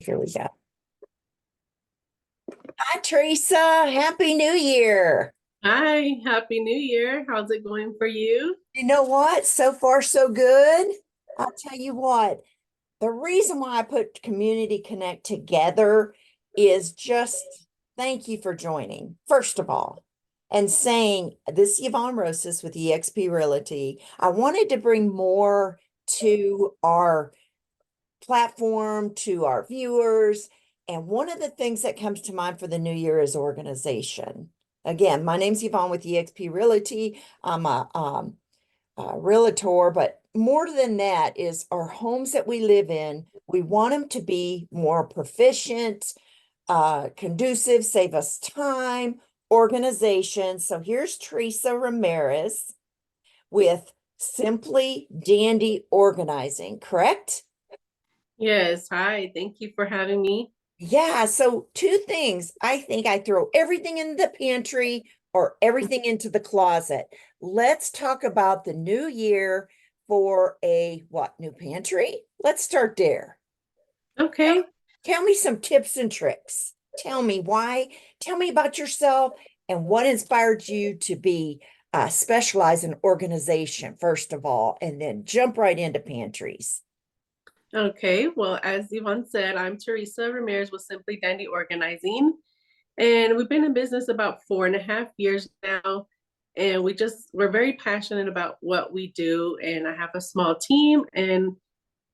Here we go. Hi, Teresa. Happy New Year. Hi, Happy New Year. How's it going for you? You know what? So far, so good. I'll tell you what, the reason why I put Community Connect together is just thank you for joining, first of all, and saying this is Yvonne Rosas with eXp Realty. I wanted to bring more to our platform, to our viewers. And one of the things that comes to mind for the new year is organization. Again, my name's Yvonne with eXp Realty. I'm a realtor, but more than that is our homes that we live in. We want them to be more proficient, conducive, save us time, organization. So here's Teresa Ramirez with Simply Dandy Organizing, correct? Yes, hi. Thank you for having me. Yeah, so two things. I think I throw everything in the pantry or everything into the closet. Let's talk about the new year for a what, new pantry? Let's start there. Tell, Okay. tell me some tips and tricks. Tell me why, tell me about yourself and what inspired you to be specialize in organization, first of all, and then jump right into pantries. Okay. Well, as Yvonne said, I'm Teresa Ramirez with Simply Dandy Organizing. And we've been in business about 4.5 years now. And we're very passionate about what we do. And I have a small team, and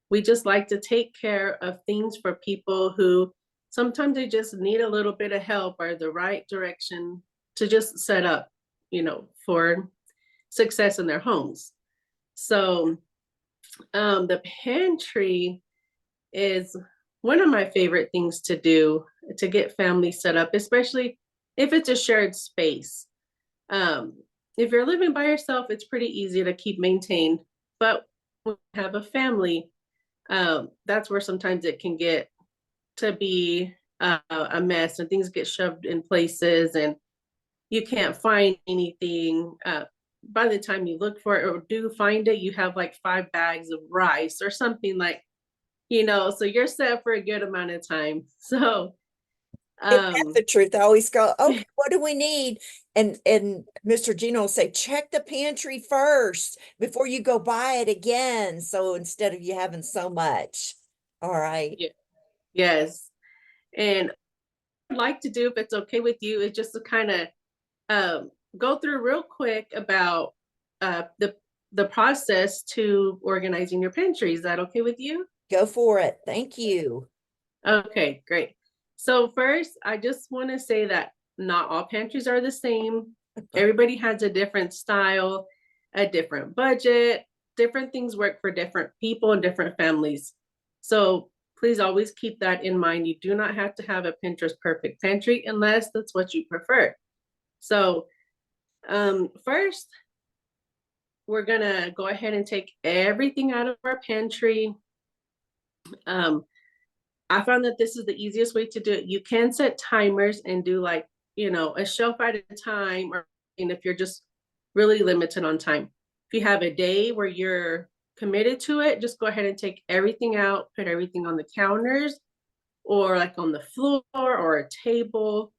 we just like to take care of things for people who sometimes they just need a little bit of help or the right direction to just set up, for success in their homes. So the pantry is one of my favorite things to do to get families set up, especially if it's a shared space. Um, if you're living by yourself, it's pretty easy to keep maintained. But when you have a family, that's where sometimes it can get to be a mess and things get shoved in places and you can't find anything. By the time you look for it or do find it, you have like 5 bags of rice or something like, so you're set for a good amount of time. So, Isn't that um, the truth? I always go, okay, what do we need? And Mr. Gino will say, check the pantry first before you go buy it again. So instead of you having so much. All right. yeah, yes. And I'd like to do, if it's okay with you, is just to kind of go through real quick about the process to organizing your pantry. Is that okay with you? Go for it. Thank you. Okay, great. So first, I just want to say that not all pantries are the same. Everybody has a different style, a different budget, different things work for different people and different families. So please always keep that in mind. You do not have to have a Pinterest perfect pantry unless that's what you prefer. So first, we're gonna go ahead and take everything out of our pantry. Um, I found that this is the easiest way to do it. You can set timers and do like, a shelf at a time, or and if you're just really limited on time. If you have a day where you're committed to it, just go ahead and take everything out, put everything on the counters or like on the floor or a table.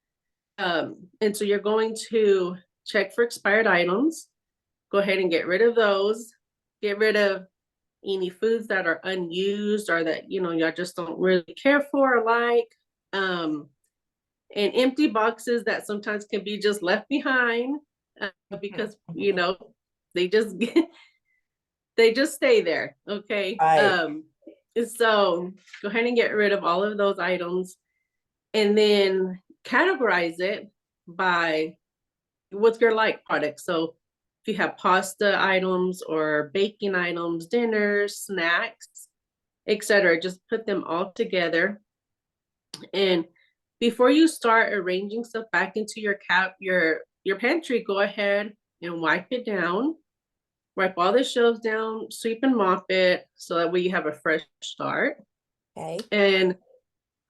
And so you're going to check for expired items, go ahead and get rid of those, get rid of any foods that are unused or that y'all just don't really care for or like, um and empty boxes that sometimes can be just left behind, because they just they just stay there. Okay. Right. So go ahead and get rid of all of those items and then categorize it by what's your like product. So if you have pasta items or baking items, dinners, snacks, etc., just put them all together. And before you start arranging stuff back into your pantry, go ahead and wipe it down, wipe all the shelves down, sweep and mop it so that way you have a fresh start. Okay. And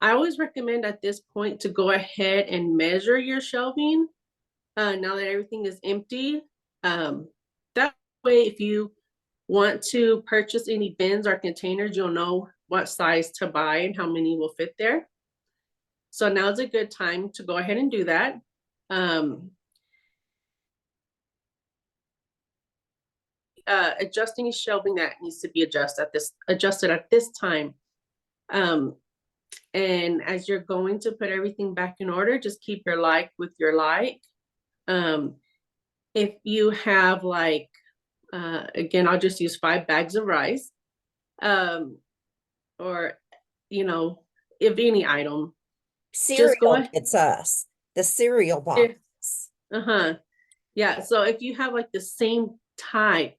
I always recommend at this point to go ahead and measure your shelving, now that everything is empty. That way, if you want to purchase any bins or containers, you'll know what size to buy and how many will fit there. So now's a good time to go ahead and do that. Adjusting shelving that needs to be adjusted at this time. And as you're going to put everything back in order, just keep your like with your like. If you have like, again, I'll just use 5 bags of rice, or, you know, if any item, just go Cereal, ahead. it's us, the cereal If- box. Yeah, so if you have like the same type,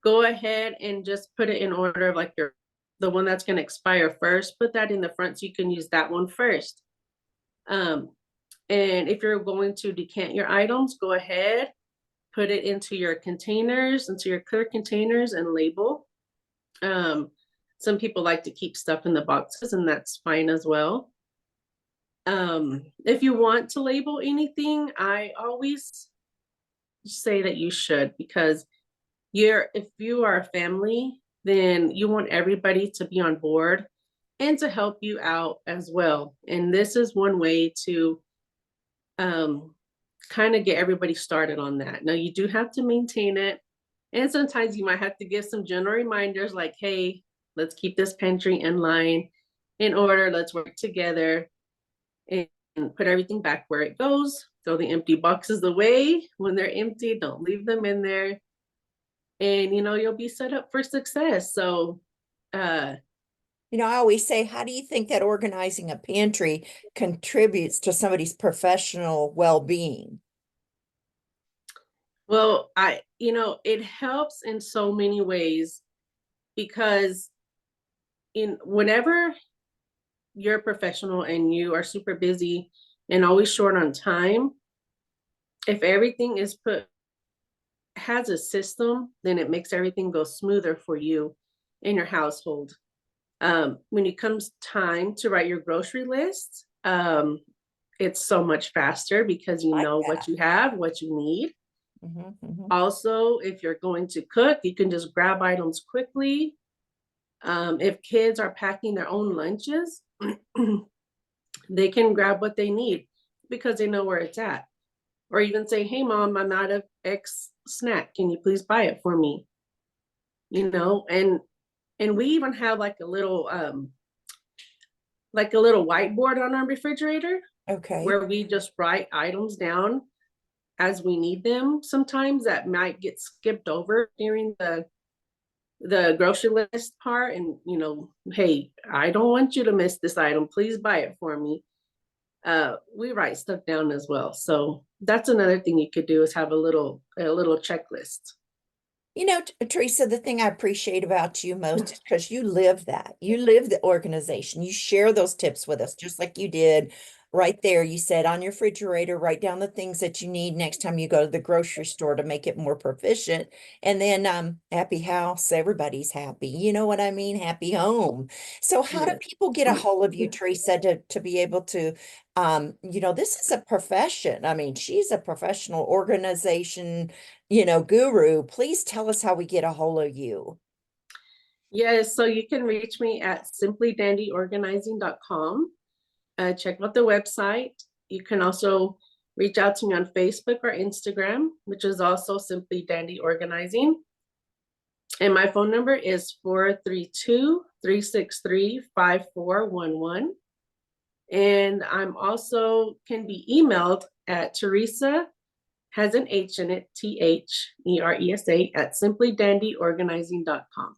go ahead and just put it in order of like the one that's going to expire first, put that in the front so you can use that one first. And if you're going to decant your items, go ahead, put it into your containers, into your clear containers, and label. Some people like to keep stuff in the boxes, and that's fine as well. If you want to label anything, I always say that you should, because if you are a family, then you want everybody to be on board and to help you out as well. And this is one way to kind of get everybody started on that. Now, you do have to maintain it. And sometimes you might have to give some general reminders like, hey, let's keep this pantry in line, in order, let's work together and put everything back where it goes. Throw the empty boxes away when they're empty, don't leave them in there. And, you know, you'll be set up for success. So, You know, I always say, how do you think that organizing a pantry contributes to somebody's professional well-being? well, it helps in so many ways, because whenever you're a professional and you are super busy and always short on time, if everything has a system, then it makes everything go smoother for you in your household. When it comes time to write your grocery list, it's so much faster because you know what you have, what you need. Also, if you're going to cook, you can just grab items quickly. If kids are packing their own lunches, they can grab what they need because they know where it's at. Or even say, hey, Mom, I'm out of X snack. Can you please buy it for me? You know, and we even have like a little whiteboard on our refrigerator. Okay. Where we just write items down as we need them. Sometimes that might get skipped over during the grocery list part, and you know, hey, I don't want you to miss this item, please buy it for me. We write stuff down as well. So that's another thing you could do, is have a little checklist. You know, Teresa, the thing I appreciate about you most is because you live that. You live the organization. You share those tips with us, just like you did right there. You said on your refrigerator, write down the things that you need next time you go to the grocery store to make it more proficient. And then happy house, everybody's happy. You know what I mean? Happy home. So how do people get a hold of you, Teresa, to be able to you know, this is a profession. I mean, she's a professional organization, you know, guru. Please tell us how we get a hold of you. Yes, so you can reach me at simplydandyorganizing.com. Check out the website. You can also reach out to me on Facebook or Instagram, which is also Simply Dandy Organizing. And my phone number is 432-363-5411. And I'm also can be emailed at Teresa, has an H in it, THERESA, at simplydandyorganizing.com.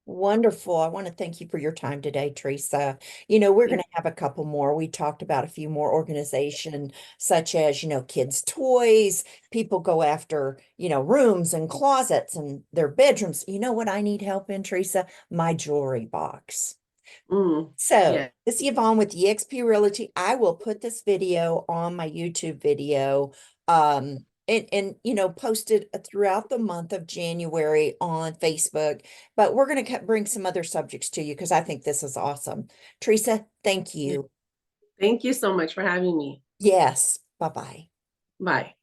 Wonderful. I want to thank you for your time today, Teresa. You know, we're going to have a couple more. We talked about a few more organization, such as, you know, kids' toys. People go after, you know, rooms and closets and their bedrooms. You know what I need help in, Teresa? My jewelry box. So this is Yvonne with eXp Realty. I will put this video on my YouTube video. And you know, posted throughout the month of January on Facebook, but we're going to bring some other subjects to you because I think this is awesome. Teresa, thank you. Thank you so much for having me. Yes. Bye-bye. Bye.